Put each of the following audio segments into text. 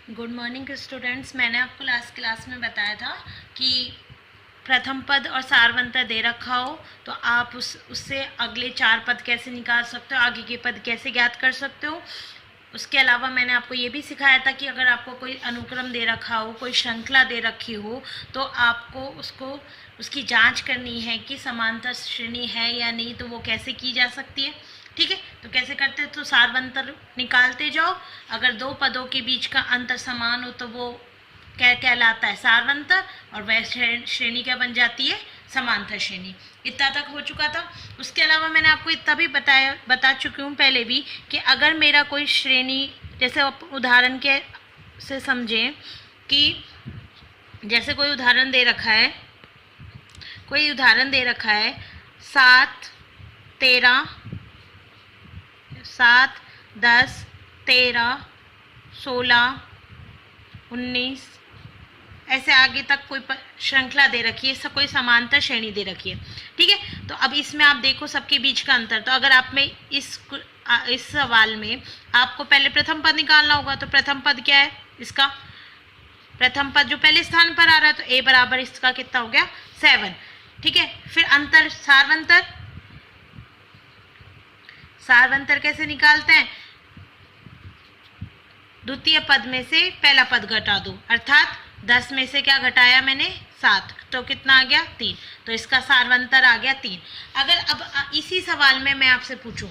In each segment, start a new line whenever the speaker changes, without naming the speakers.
Good morning students. मैंने आपको last class में बताया था कि प्रथम पद और सारवंतर दे रखा हो तो आप उससे अगले 4 पद कैसे निकाल सकते हो, आगे के पद कैसे ज्ञात कर सकते हो। उसके अलावा मैंने आपको ये भी सिखाया था कि अगर आपको कोई अनुक्रम दे रखा हो, कोई श्रृंखला दे रखी हो, तो आपको उसकी जांच करनी है कि समांतर श्रेणी है या नहीं, तो वो कैसे की जा सकती है। ठीक है, तो कैसे करते हैं, तो सारवंतर निकालते जाओ। अगर 2 पदों के बीच का अंतर समान हो तो वो क्या कहलाता है, सारवंतर, और वह श्रेणी क्या बन जाती है, समांतर श्रेणी। इतना तक हो चुका था। उसके अलावा मैंने आपको इतना भी बता चुकी हूँ पहले भी कि अगर मेरा कोई श्रेणी, जैसे उदाहरण के से समझें कि जैसे कोई उदाहरण दे रखा है, 7 13 7 10 13 16 19 ऐसे आगे तक कोई श्रृंखला दे रखी है, सब कोई समांतर श्रेणी दे रखी है। ठीक है, तो अब इसमें आप देखो सबके बीच का अंतर। तो अगर आप में इस सवाल में आपको पहले प्रथम पद निकालना होगा, तो प्रथम पद क्या है, इसका प्रथम पद जो पहले स्थान पर आ रहा है, तो a बराबर इसका कितना हो गया, 7। ठीक है, फिर अंतर, सारवंतर कैसे निकालते हैं, द्वितीय पद में से पहला पद घटा दो, अर्थात 10 में से क्या घटाया मैंने, 7, तो कितना आ गया, 3। तो इसका सारवंतर आ गया 3। अगर अब इसी सवाल में मैं आपसे पूछूं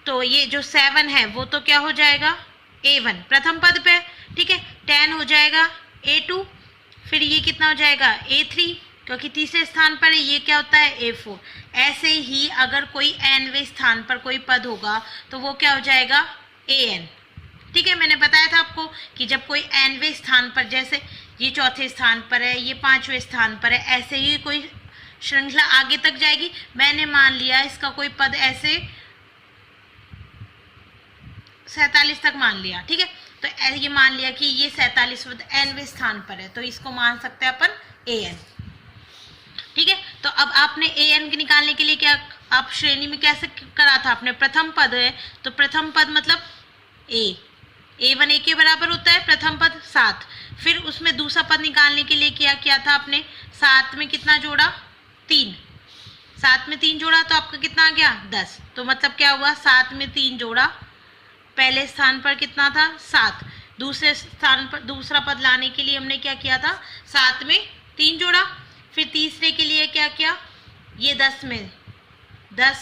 तो ये जो 7 है वो तो क्या हो जाएगा, a1 प्रथम पद पे। ठीक है, 10 हो जाएगा a2, फिर ये कितना हो जाएगा a3, क्योंकि तीसरे स्थान पर ये क्या होता है, a4। ऐसे ही अगर कोई nवें स्थान पर कोई पद होगा तो वो क्या हो जाएगा, an। ठीक है, मैंने बताया था आपको कि जब कोई nवें स्थान पर, जैसे ये चौथे स्थान पर है, ये 5वें स्थान पर है, ऐसे ही कोई श्रृंखला आगे तक जाएगी। मैंने मान लिया इसका कोई पद ऐसे 47 तक मान लिया। ठीक है, तो ये मान लिया कि ये 47 पद nवें स्थान पर है, तो इसको मान सकते हैं अपन an। ठीक है, तो अब आपने an निकालने के लिए क्या, आप श्रेणी में कैसे करा था आपने, प्रथम पद है तो प्रथम पद मतलब a1 a के बराबर होता है, प्रथम पद 7। फिर उसमें दूसरा पद निकालने के लिए क्या किया था आपने, 7 में कितना जोड़ा, 3। 7 में 3 जोड़ा तो आपका कितना आ गया, 10। तो मतलब क्या हुआ, 7 में 3 जोड़ा, पहले स्थान पर कितना था, 7। दूसरे स्थान पर दूसरा पद लाने के लिए हमने क्या किया था, 7 में 3 जोड़ा। फिर तीसरे के लिए क्या किया, ये 10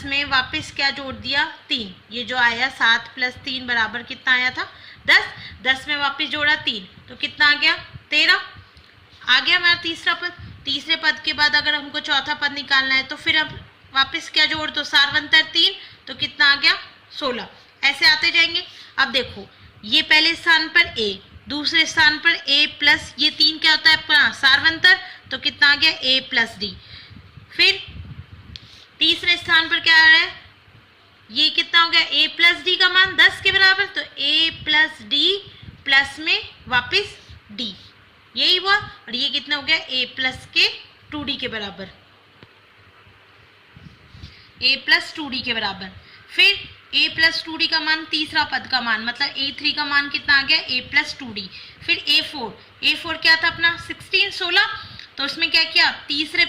में वापस क्या जोड़ दिया, 3। ये जो आया 7 + 3 बराबर कितना आया था, 10। 10 में वापस जोड़ा 3, तो कितना आ गया, 13। आ गया हमारा तीसरा पद। तीसरे पद के बाद अगर हमको चौथा पद निकालना है तो फिर अब वापस क्या जोड़ दो, सारवंतर 3, तो कितना आ गया, 16। ऐसे आते जाएंगे। अब देखो, ये पहले स्थान पर a, दूसरे स्थान पर a प्लस ये 3 क्या होता है अपना सारवंतर, तो कितना आ गया, a + d। फिर तीसरे स्थान पर क्या आ रहा है, ये कितना हो गया, a + d का मान 10 के बराबर, तो a + d प्लस में वापस d, यही हुआ। और ये कितना हो गया, a + के 2d के बराबर, a + 2d के बराबर। फिर a + 2d का मान, तीसरा पद का मान मतलब a3 का मान कितना आ गया, a + 2d। फिर a4 क्या था अपना, 16 तो उसमें क्या किया, तीसरा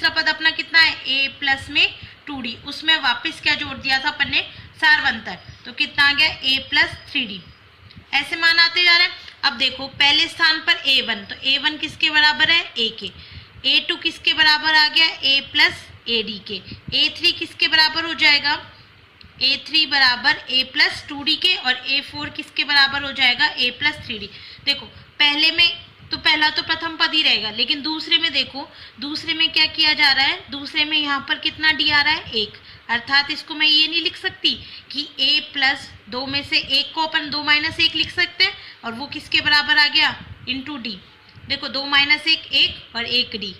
पद अपना कितना है, a प्लस में 2d, उसमें वापस क्या जोड़ दिया था अपन ने, सारवंतर, तो कितना आ गया, a + 3d। ऐसे मान आते जा रहे हैं। अब देखो, पहले स्थान पर a1, तो a1 किसके बराबर है, a के। a2 किसके बराबर आ गया, a + ad के। a3 किसके बराबर हो जाएगा, a3 बराबर a + 2d के। और a4 किसके बराबर हो जाएगा, a + 3d। देखो, पहले में तो पहला तो प्रथम पद ही रहेगा, लेकिन दूसरे में देखो, दूसरे में क्या किया जा रहा है, दूसरे में यहाँ पर कितना d आ रहा है, 1। अर्थात इसको मैं ये नहीं लिख सकती कि a + 2 में से 1 को अपन 2 - 1 लिख सकते हैं, और वो किसके बराबर आ गया, इंटू d। देखो, 2 - 1 1 और 1 d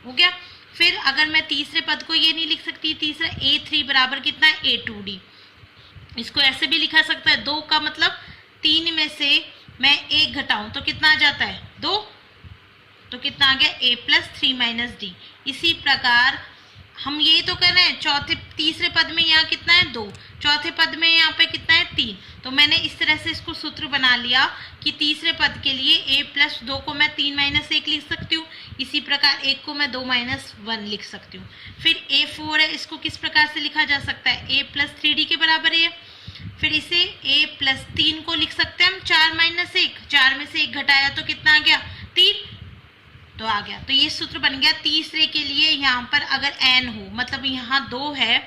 हो गया। फिर अगर मैं तीसरे पद को ये नहीं लिख सकती, तीसरा a3 बराबर कितना है, a2d। इसको ऐसे भी लिखा सकता है, 2 का मतलब 3 में से मैं 1 घटाऊं तो कितना आ जाता है, 2, तो कितना आ गया, a + 3 - d। इसी प्रकार हम ये तो कर रहे हैं, तीसरे पद में यहाँ कितना है 2, चौथे पद में यहाँ पे कितना है 3। तो मैंने इस तरह से इसको सूत्र बना लिया कि तीसरे पद के लिए a प्लस 2 को मैं 3 माइनस 1 लिख सकती हूँ, इसी प्रकार 1 को मैं 2 माइनस 1 लिख सकती हूँ। फिर a 4 है, इसको किस प्रकार से लिखा जा सकता है, a प्लस 3d के बराबर है। फिर इसे a प्लस 3 को लिख सकते हैं हम 4 माइनस 1, 4 में से 1 घटाया तो कितना आ गया 3, तो आ गया। तो ये सूत्र बन गया तीसरे के लिए। यहाँ पर अगर n हो, मतलब यहाँ 2 है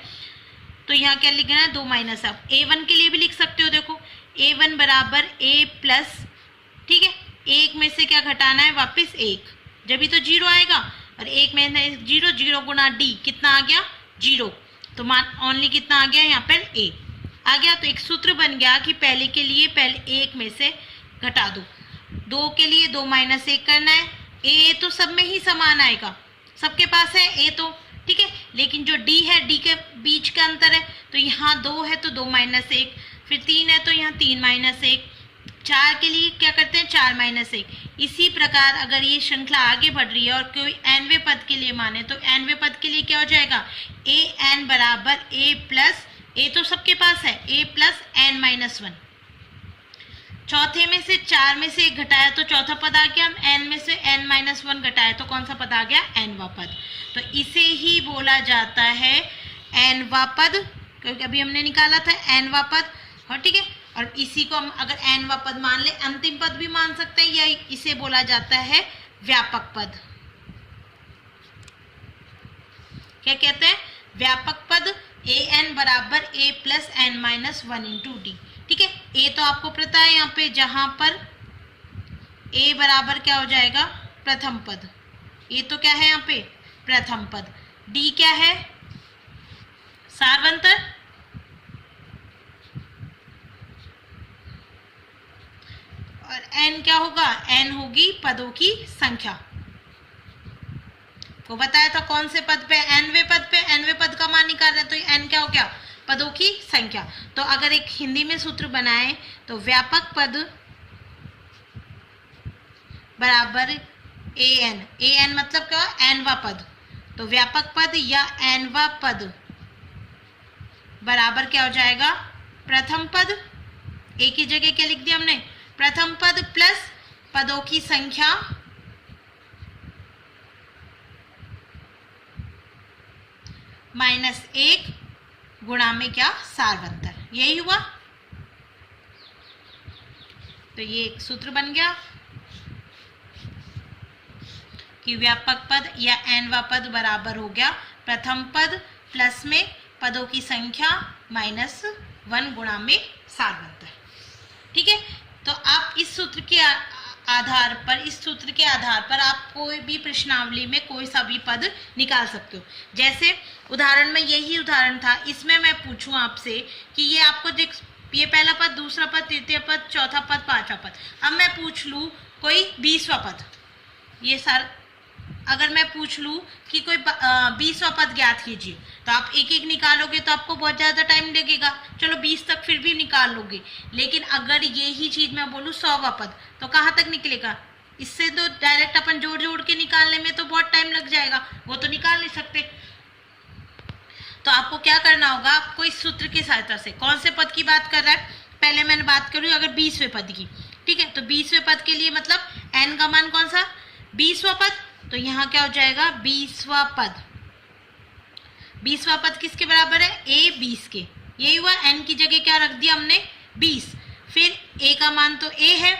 तो यहाँ क्या लिखना है 2 माइनस। अब a1 के लिए भी लिख सकते हो, देखो a1 बराबर a प्लस, ठीक है, 1 में से क्या घटाना है वापस 1, जब भी तो 0 आएगा, और 1 में 0, 0 गुना d कितना आ गया 0, तो मान ओनली कितना आ गया यहाँ पर a आ गया। तो एक सूत्र बन गया कि पहले के लिए पहले 1 में से घटा दो, 2 के लिए 2 माइनस 1 करना है। a तो सब में ही समान आएगा, सबके पास है a तो, ठीक है, लेकिन जो d है d के बीच का अंतर है, तो यहाँ 2 है तो 2 माइनस 1, फिर 3 है तो यहाँ 3 माइनस 1, 4 के लिए क्या करते हैं 4 माइनस 1। इसी प्रकार अगर ये श्रृंखला आगे बढ़ रही है और कोई nवें पद के लिए माने तो nवें पद के लिए क्या हो जाएगा a n बराबर a प्लस, a तो सबके पास है a प्लस n माइनस 1। चौथे में से 4 में से 1 घटाया तो चौथा पद आ गया, n में से n माइनस 1 घटाया तो कौन सा पद आ गया nवां पद। तो इसे ही बोला जाता है nवां पद, क्योंकि अभी हमने निकाला था nवां पद, और ठीक है, और इसी को हम अगर nवां पद मान ले, अंतिम पद भी मान सकते हैं, या इसे बोला जाता है व्यापक पद। क्या कहते हैं व्यापक पद, an बराबर a plus n minus 1 into D, ठीक है। a तो आपको पता है यहाँ पे, जहां पर a बराबर क्या हो जाएगा प्रथम पद, a तो क्या है यहाँ पे प्रथम पद, d क्या है सार्वंतर, और n क्या होगा, n होगी पदों की संख्या। को बताया था कौन से पद पे, nवें पद पे, nवें पद का मान निकाल रहे हैं, तो n क्या हो गया पदों की संख्या। तो अगर एक हिंदी में सूत्र बनाए तो व्यापक पद बराबर an, an मतलब क्या nवां पद, तो व्यापक पद या nवां पद बराबर क्या हो जाएगा प्रथम पद, एक ही जगह क्या लिख दिया हमने प्रथम पद प्लस पदों की संख्या माइनस 1 गुणा में क्या सार्वंतर, यही हुआ। तो ये एक सूत्र बन गया कि व्यापक पद या nवां पद बराबर हो गया प्रथम पद प्लस में पदों की संख्या माइनस 1 गुणा में सार्वंतर, ठीक है। तो आप इस सूत्र के आधार पर आप कोई भी प्रश्नावली में कोई सा भी पद निकाल सकते हो। जैसे उदाहरण में यही उदाहरण था, इसमें मैं पूछूं आपसे कि ये आपको ये पहला पद, दूसरा पद, तृतीय पद, चौथा पद, पांचवा पद, अब मैं पूछ लूं कोई 20वां पद, ये सारा अगर मैं पूछ लूं कि कोई 20वां पद ज्ञात कीजिए, तो आप एक एक निकालोगे तो आपको बहुत ज़्यादा टाइम लगेगा, चलो 20 तक फिर भी निकाल लोगे। लेकिन अगर यही चीज़ मैं बोलूँ 100वां पद, तो कहाँ तक निकलेगा, इससे तो डायरेक्ट अपन जोड़ जोड़ के निकालने में तो बहुत टाइम लग जाएगा, वो तो निकाल नहीं सकते। तो आपको क्या करना होगा, आपको इस सूत्र की सहायता से, कौन से पद की बात कर रहा है, पहले मैंने बात करूँ अगर 20वें पद की, ठीक है, तो 20वें पद के लिए मतलब n का मान कौन सा 20वां पद, तो यहाँ क्या हो जाएगा 20वां पद, 20वां पद किसके बराबर है a 20 के, यही हुआ, n की जगह क्या रख दिया हमने 20, फिर a का मान तो a है,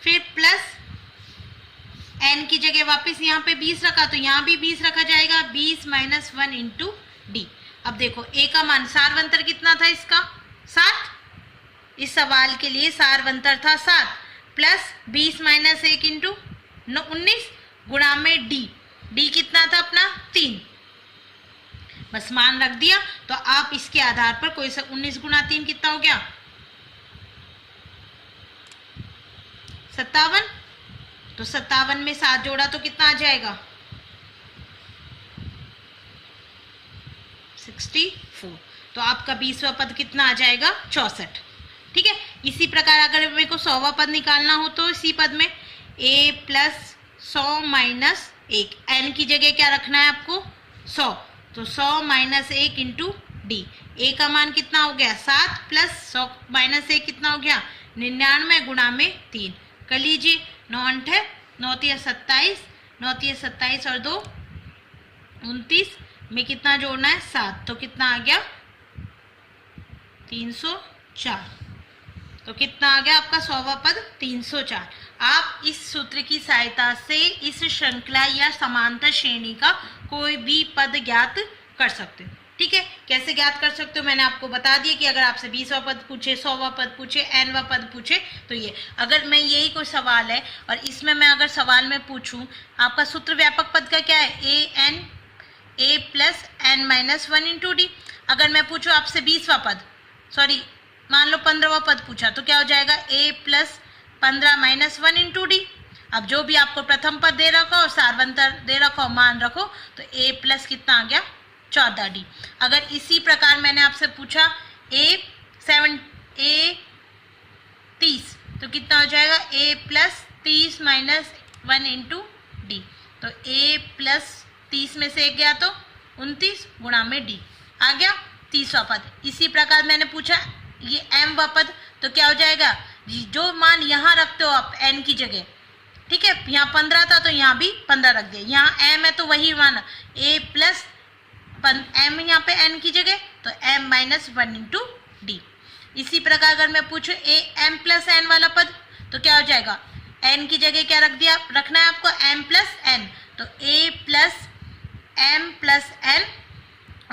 फिर प्लस n की जगह वापस यहाँ पे 20 रखा तो यहाँ भी 20 रखा जाएगा, 20 माइनस 1 इंटू डी। अब देखो a का मान सार्वंतर कितना था इसका 7, इस सवाल के लिए सार्वंतर था 7, प्लस 20 माइनस 1 इंटू 19 गुणा में डी, डी कितना था अपना 3, बस मान रख दिया। तो आप इसके आधार पर कोई सा 19 गुणा 3 कितना हो गया 57, तो 57 में 7 जोड़ा तो कितना आ जाएगा 64, तो आपका 20वां पद कितना आ जाएगा 64, ठीक है। इसी प्रकार अगर मेरे को 100वां पद निकालना हो तो इसी पद में a प्लस 100 माइनस 1, n की जगह क्या रखना है आपको 100, तो 100 माइनस 1 इंटू डी। ए का मान कितना हो गया 7 प्लस 100 माइनस 1 कितना हो गया 99 गुणा में 3 कर लीजिए। 9 8 9 3 27, 9 3 27 और 2 29 में कितना जोड़ना है 7, तो कितना आ गया 304। तो कितना आ गया आपका 100वां पद 304। आप इस सूत्र की सहायता से इस श्रृंखला या समांतर श्रेणी का कोई भी पद ज्ञात कर सकते हो। ठीक है, कैसे ज्ञात कर सकते हो मैंने आपको बता दिया कि अगर आपसे 20वां पद पूछे, 100वां पद पूछे, nवां पद पूछे, तो ये अगर मैं यही कोई सवाल है और इसमें मैं अगर सवाल में पूछूं आपका सूत्र व्यापक पद का क्या है a plus n minus 1 into D. अगर मैं पूछूं आपसे 20वां पद, सॉरी मान लो 15वां पद पूछा, तो क्या हो जाएगा a plus 15 minus 1 into D. अब जो भी आपको प्रथम पद दे रखा और सार्वंतर दे रखा मान रखो, तो a प्लस कितना आ गया 14 डी। अगर इसी प्रकार मैंने आपसे पूछा a 30, तो कितना हो जाएगा a plus 30 minus 1 into D. तो a प्लस 30 में से 1 गया तो 29 गुणा में डी आ गया 30वां पद। इसी प्रकार मैंने पूछा ये m वां पद, तो क्या हो जाएगा जो मान यहाँ रखते हो आप n की जगह, ठीक है, यहाँ 15 था तो यहाँ भी 15 रख दिया, यहाँ m है तो वही मान a प्लस m यहाँ पे n की जगह, तो m माइनस 1 इंटू डी। इसी प्रकार अगर मैं पूछूं a m प्लस n वाला पद, तो क्या हो जाएगा n की जगह क्या रख दिया, रखना है आपको m प्लस n, तो a plus m plus n,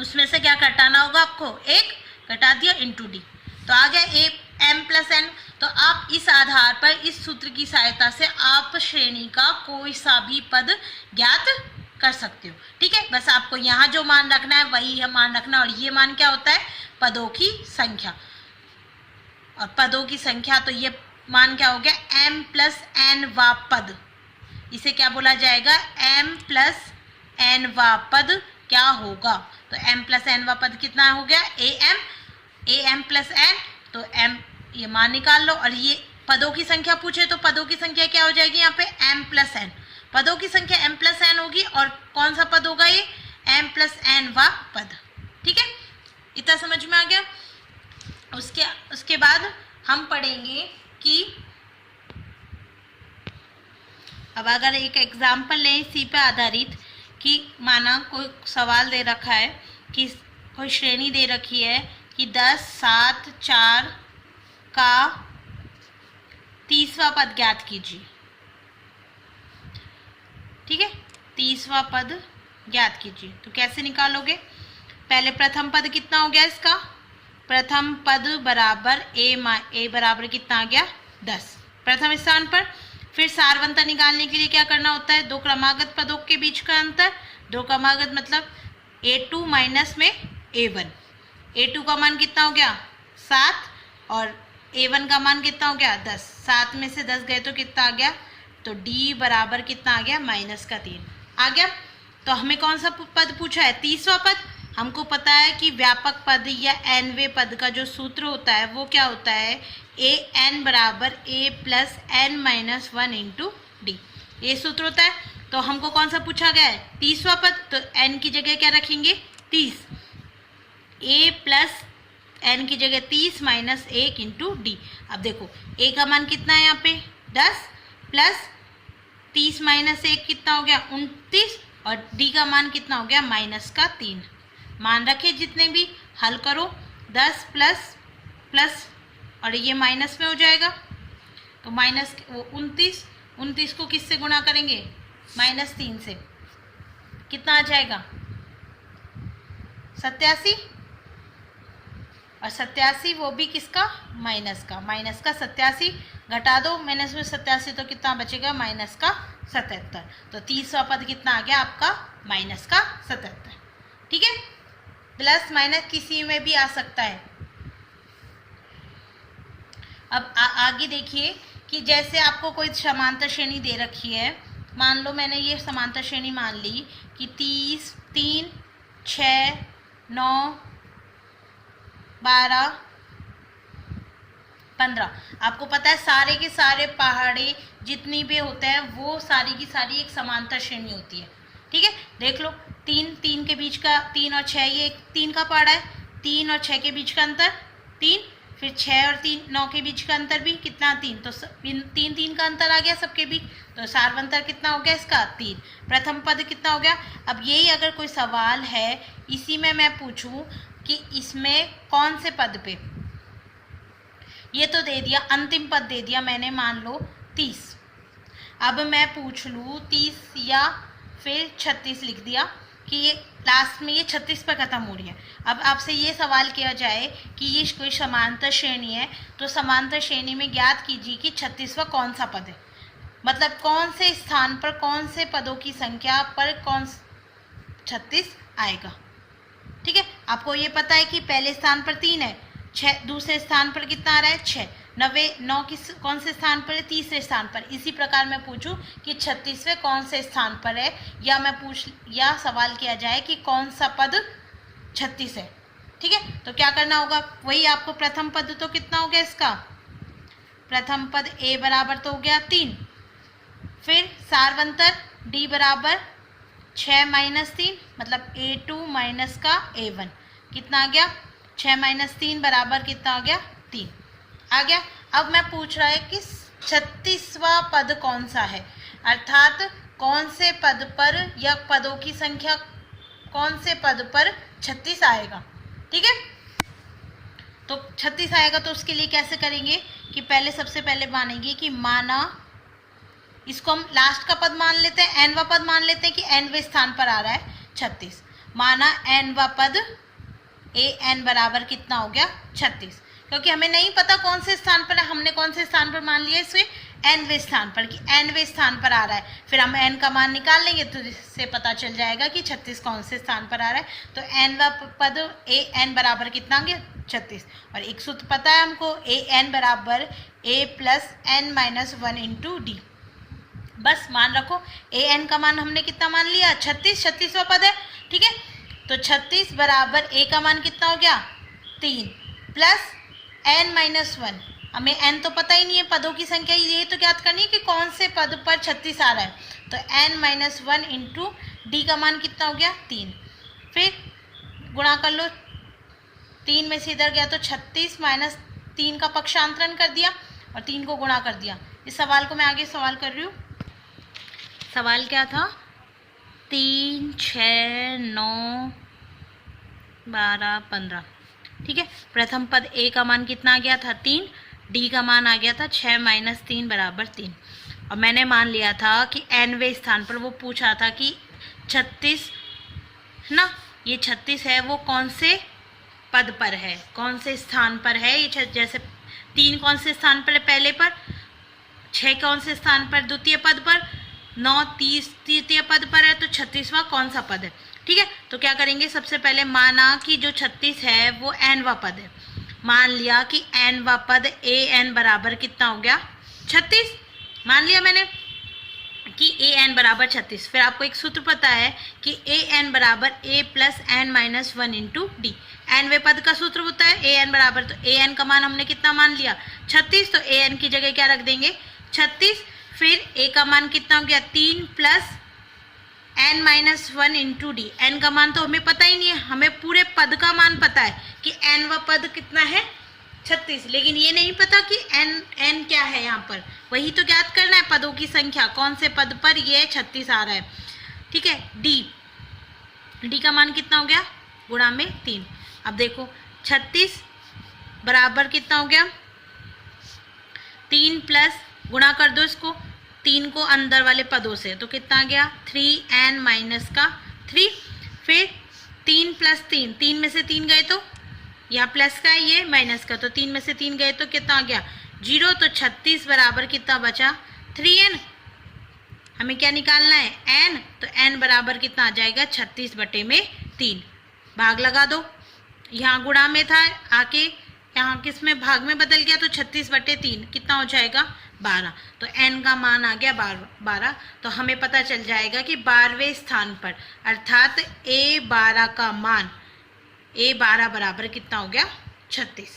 उसमें से क्या घटाना होगा आपको 1 घटा दिया इंटू डी, तो आ गया a m प्लस n। तो आप इस आधार पर इस सूत्र की सहायता से आप श्रेणी का कोई सा भी पद ज्ञात कर सकते हो। ठीक है, बस आपको यहाँ जो मान रखना है वही मान रखना, और ये मान क्या होता है पदों की संख्या, और पदों की संख्या तो ये मान क्या हो गया m प्लस n वा पद, इसे क्या बोला जाएगा m प्लस n वा पद क्या होगा, तो m प्लस n वा पद कितना हो गया a m प्लस n, तो m ये मान निकाल लो, और ये पदों की संख्या पूछे तो पदों की संख्या क्या हो जाएगी यहाँ पे m प्लस n, पदों की संख्या m प्लस n होगी, और कौन सा पद होगा ये m प्लस n वा पद। ठीक है, इतना समझ में आ गया। उसके बाद हम पढ़ेंगे कि अब अगर एक एग्जाम्पल लें इसी पे आधारित कि माना कोई सवाल दे रखा है कि कोई श्रेणी दे रखी है कि 10 7 4 का 30वां पद ज्ञात कीजिए। ठीक है, 30वां पद ज्ञात कीजिए, तो कैसे निकालोगे, पहले प्रथम पद कितना हो गया इसका, प्रथम पद बराबर a बराबर कितना आ गया 10 प्रथम स्थान पर। फिर सारवंतर निकालने के लिए क्या करना होता है, दो क्रमागत पदों के बीच का अंतर, दो क्रमागत मतलब a2 माइनस में a1, a2 का मान कितना हो गया 7 और a1 का मान कितना हो गया 10, 7 में से 10 गए तो कितना आ गया, तो d बराबर कितना आ गया माइनस का 3 आ गया। तो हमें कौन सा पद पूछा है 30वां पद। हमको पता है कि व्यापक पद या nवें पद का जो सूत्र होता है वो क्या होता है a n बराबर a plus n minus 1 into D, ये सूत्र होता है। तो हमको कौन सा पूछा गया है 30वां पद, तो n की जगह क्या रखेंगे 30, a प्लस n की जगह 30 माइनस 1 इंटू डी। अब देखो a का मान कितना है यहाँ पे 10 प्लस 30 माइनस 1 कितना हो गया 29, और d का मान कितना हो गया माइनस का 3। मान रखे जितने भी हल करो 10 प्लस प्लस और ये माइनस में हो जाएगा, तो माइनस 29 को किससे गुणा करेंगे माइनस 3 से, कितना आ जाएगा 87, और 87 वो भी किसका माइनस का 87 घटा दो माइनस में 87, तो कितना बचेगा माइनस का 77। तो 30वां पद कितना आ गया आपका माइनस का 77। ठीक है, प्लस माइनस किसी में भी आ सकता है। अब आगे देखिए कि जैसे आपको कोई समांतर श्रेणी दे रखी है, मान लो मैंने ये समांतर श्रेणी मान ली कि 30 3 6 9 12 15। आपको पता है सारे के सारे पहाड़ी जितनी भी होते हैं वो सारी की सारी एक समांतर श्रेणी होती है। ठीक है, देख लो 3 के बीच का 3 और 6 ये 3 का पड़ा है, 3 और 6 के बीच का अंतर 3, फिर 6 और 3 9 के बीच का अंतर भी कितना 3, तो 3 का अंतर आ गया सबके बीच, तो सार्वंतर कितना हो गया इसका 3। प्रथम पद कितना हो गया। अब यही अगर कोई सवाल है इसी में मैं पूछूं कि इसमें कौन से पद पे, ये तो दे दिया अंतिम पद दे दिया मैंने मान लो 30, अब मैं पूछ लूँ 30 या फिर 36 लिख दिया कि ये लास्ट में ये 36 पर खत्म हो रही है। अब आपसे ये सवाल किया जाए कि ये कोई समांतर श्रेणी है, तो समांतर श्रेणी में ज्ञात कीजिए कि 36वां कौन सा पद है, मतलब कौन से स्थान पर कौन से पदों की संख्या पर कौन 36 आएगा। ठीक है, आपको ये पता है कि पहले स्थान पर 3 है, 6 दूसरे स्थान पर कितना आ रहा है 6, 9 किस कौन से स्थान पर है, तीसरे स्थान पर। इसी प्रकार मैं पूछूं कि 36वें कौन से स्थान पर है, या सवाल किया जाए कि कौन सा पद 36 है। ठीक है, तो क्या करना होगा, वही आपको प्रथम पद तो कितना हो गया इसका, प्रथम पद a बराबर तो हो गया 3, फिर सार्वंतर d बराबर 6 माइनस 3 मतलब a2 माइनस का a1 कितना आ गया 6 माइनस 3 बराबर कितना आ गया 3 आ गया। अब मैं पूछ रहा है कि 36वां पद कौन सा है, अर्थात कौन से पद पर या पदों की संख्या कौन से पद पर 36 आएगा। ठीक है, तो 36 आएगा तो उसके लिए कैसे करेंगे कि पहले सबसे पहले मानेंगे कि माना, इसको हम लास्ट का पद मान लेते हैं, एनवा पद मान लेते हैं कि एनवें स्थान पर आ रहा है 36, माना एनवा पद ए एन बराबर कितना हो गया 36, क्योंकि हमें नहीं पता कौन से स्थान पर है, हमने कौन से स्थान पर मान लिया इसे एनवें स्थान पर कि एनवें स्थान पर आ रहा है, फिर हम एन का मान निकाल लेंगे तो इससे पता चल जाएगा कि 36 कौन से स्थान पर आ रहा है। तो एनवा पद ए एन बराबर कितना आ गया 36, और एक सूत्र पता है हमको ए एन बराबर a plus N minus 1 into d. बस मान रखो ए एन का मान हमने कितना मान लिया 36वां पद है। ठीक है, तो 36 बराबर ए का मान कितना हो गया 3 प्लस एन माइनस 1, हमें एन तो पता ही नहीं है, पदों की संख्या ये तो ज्ञात करनी है कि कौन से पद पर 36 आ रहा है, तो एन माइनस 1 इंटू डी का मान कितना हो गया 3, फिर गुणा कर लो 3 में से इधर गया तो 36 माइनस 3 का पक्षांतरण कर दिया और 3 को गुणा कर दिया। इस सवाल को मैं आगे सवाल कर रही हूँ, सवाल क्या था 3 6 9 12 15। ठीक है, प्रथम पद ए का मान कितना आ गया था 3, डी का मान आ गया था 6 माइनस 3 बराबर 3, और मैंने मान लिया था कि एनवें स्थान पर वो पूछा था कि 36 ना, ये 36 है वो कौन से पद पर है, कौन से स्थान पर है, ये जैसे 3 कौन से स्थान पर है पहले पर, 6 कौन से स्थान पर द्वितीय पद पर, 9 तृतीय पद पर है, तो 36वां कौन सा पद है। ठीक है, तो क्या करेंगे सबसे पहले माना कि जो 36 है वो एनवा पद है, मान लिया कि एनवा पद ए एन बराबर कितना हो गया 36, मान लिया मैंने कि ए एन बराबर 36। फिर आपको एक सूत्र पता है कि ए एन बराबर a plus N minus 1 into d, एनवे पद का सूत्र होता है ए एन बराबर, तो ए एन का मान हमने कितना मान लिया 36, तो ए एन की जगह क्या रख देंगे 36, फिर ए का मान कितना हो गया 3 plus N minus 1 into D, N का मान तो हमें पता ही नहीं है, हमें पूरे पद का मान पता है कि एन व पद कितना है 36, लेकिन ये नहीं पता कि एन क्या है, यहाँ पर वही तो ज्ञात करना है पदों की संख्या, कौन से पद पर ये 36 आ रहा है। ठीक है, डी का मान कितना हो गया गुणा में 3, अब देखो 36 बराबर कितना हो गया 3 प्लस गुणा कर दो इसको 3 को अंदर वाले पदों से, तो कितना आ गया 3n माइनस का 3, फिर 3 प्लस 3 में से 3 गए तो यहाँ प्लस का है, ये माइनस का, तो 3 में से 3 गए तो कितना आ गया 0, तो 36 बराबर कितना बचा 3n, हमें क्या निकालना है n, तो n बराबर कितना आ जाएगा 36 बटे में 3, भाग लगा दो, यहाँ गुणा में था आके यहाँ किस में भाग में बदल गया, तो 36 बटे 3 कितना हो जाएगा 12, तो n का मान आ गया 12, तो हमें पता चल जाएगा कि 12वें स्थान पर अर्थात a12 का मान a12 बराबर कितना हो गया 36,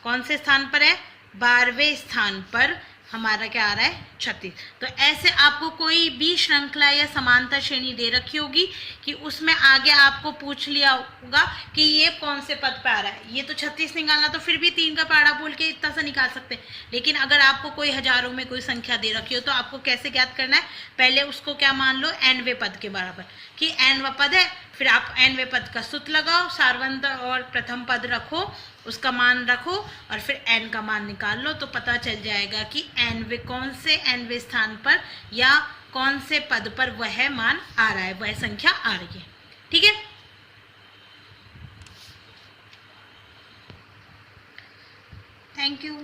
कौन से स्थान पर है 12वें स्थान पर हमारा क्या आ रहा है 36। तो ऐसे आपको कोई भी श्रृंखला या समांतर श्रेणी दे रखी होगी कि उसमें आगे आपको पूछ लिया होगा कि ये कौन से पद पे आ रहा है। ये तो 36 निकालना तो फिर भी 3 का पहाड़ा बोल के इतना सा निकाल सकते हैं, लेकिन अगर आपको कोई हजारों में कोई संख्या दे रखी हो तो आपको कैसे ज्ञात करना है, पहले उसको क्या मान लो nवें पद के बराबर, कि nवां पद है, फिर आप nवें पद का सूत्र लगाओ, सारवंत और प्रथम पद रखो, उसका मान रखो और फिर n का मान निकाल लो, तो पता चल जाएगा कि nवें कौन से nवें स्थान पर या कौन से पद पर वह मान आ रहा है, वह संख्या आ रही है। ठीक है, थैंक यू।